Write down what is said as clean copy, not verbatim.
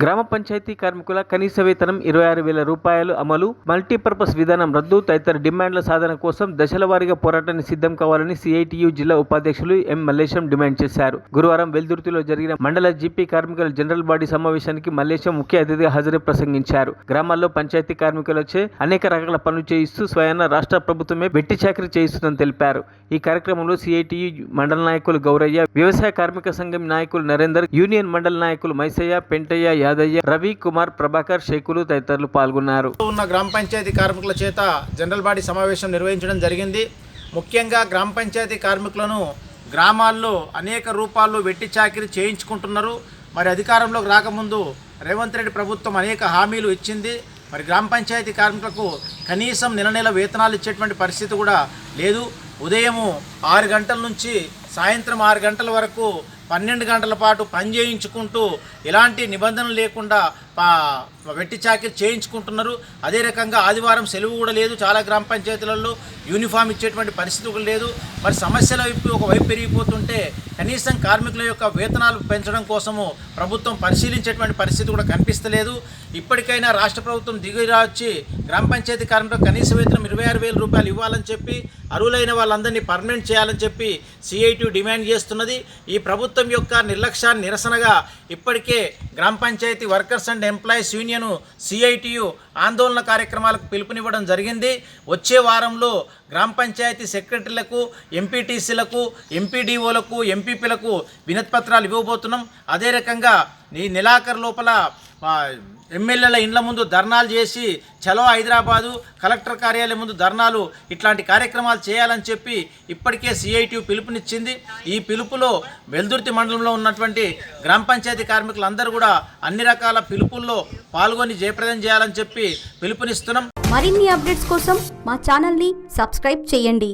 గ్రామ పంచాయతీ కార్మికుల కనీస వేతనం 26,000 రూపాయలు అమలు, మల్టీపర్పస్ విధానం రద్దు తదితర డిమాండ్ల సాధన కోసం దశల వారీగా పోరాటాన్ని సిద్ధం కావాలని సిఐటియు జిల్లా ఉపాధ్యక్షులు ఎం మల్లేశం డిమాండ్ చేశారు. గురువారం వెల్దుర్తిలో జరిగిన మండల జీపీ కార్మికుల జనరల్ బాడీ సమావేశానికి మల్లేశం ముఖ్య అతిథిగా హాజరై ప్రసంగించారు. గ్రామాల్లో పంచాయతీ కార్మికులచే అనేక రకాల పనులు చేయిస్తూ స్వయాన రాష్ట్ర ప్రభుత్వమే వెట్టి చాకరీ చేయిస్తుందని తెలిపారు. ఈ కార్యక్రమంలో సిఐటియు మండల నాయకులు గౌరయ్య, వ్యవసాయ కార్మిక సంఘం నాయకులు నరేందర్, యూనియన్ మండల నాయకులు మైసయ్య, పెంటయ్య, యాదయ్య, రవి కుమార్, ప్రభాకర్, షేకులు తదితరులు పాల్గొన్నారు. ఉన్న గ్రామ పంచాయతీ కార్మికుల చేత జనరల్ బాడీ సమావేశం నిర్వహించడం జరిగింది. ముఖ్యంగా గ్రామ పంచాయతీ కార్మికులను గ్రామాల్లో అనేక రూపాల్లో వెట్టి చాకిరీ చేయించుకుంటున్నారు. మరి అధికారంలోకి రాకముందు రేవంత్ రెడ్డి ప్రభుత్వం అనేక హామీలు ఇచ్చింది. మరి గ్రామ పంచాయతీ కార్మికులకు కనీసం నెల వేతనాలు ఇచ్చేటువంటి పరిస్థితి కూడా లేదు. ఉదయం 6 గంటల నుంచి సాయంత్రం 6 గంటల వరకు 12 గంటల పాటు పని చేయించుకుంటూ ఎలాంటి నిబంధనలు లేకుండా వెట్టి చాకిరీ చేయించుకుంటున్నారు. అదే రకంగా ఆదివారం సెలవు కూడా లేదు. చాలా గ్రామ పంచాయతీలలో యూనిఫామ్ ఇచ్చేటువంటి పరిస్థితి కూడా లేదు. మరి సమస్యల ఒకవైపు పెరిగిపోతుంటే కనీసం కార్మికుల యొక్క వేతనాలు పెంచడం కోసము ప్రభుత్వం పరిశీలించేటువంటి పరిస్థితి కూడా కనిపిస్తలేదు. ఇప్పటికైనా రాష్ట్ర ప్రభుత్వం దిగిరా వచ్చి గ్రామ పంచాయతీ కార్మికులకు కనీస వేతనం 26,000 రూపాయలు ఇవ్వాలని చెప్పి అర్హులైన వాళ్ళందరినీ పర్మనెంట్ చేయాలని చెప్పి సిఐటియు డిమాండ్ చేస్తున్నది. ఈ ప్రభుత్వం యొక్క నిర్లక్ష్యాన్ని నిరసనగా ఇప్పటికే గ్రామ panchayat workers and employees union CITU ఆందోళన కార్యక్రమాలకు పిలుపునివ్వడం జరిగింది. వచ్చే వారంలో గ్రామ పంచాయతీ సెక్రటరీలకు, ఎంపీటీసీలకు, ఎంపీడీఓలకు, ఎంపీపీలకు వినతిపత్రాలు ఇవ్వబోతున్నాం. అదే రకంగా ఈ నెలాఖరు లోపల ఎమ్మెల్యేల ఇండ్ల ముందు ధర్నాలు చేసి చలో హైదరాబాదు, కలెక్టర్ కార్యాలయం ముందు ధర్నాలు, ఇట్లాంటి కార్యక్రమాలు చేయాలని చెప్పి ఇప్పటికే సిఐటియు పిలుపునిచ్చింది. ఈ పిలుపులో వెల్దుర్తి మండలంలో ఉన్నటువంటి గ్రామ పంచాయతీ కార్మికులందరూ కూడా అన్ని రకాల పిలుపుల్లో పాల్గొని జయప్రదం చేయాలని చెప్పి పిలుపునిస్తున్నాం. మరిన్ని అప్డేట్స్ కోసం మా ఛానల్ని సబ్స్క్రైబ్ చేయండి.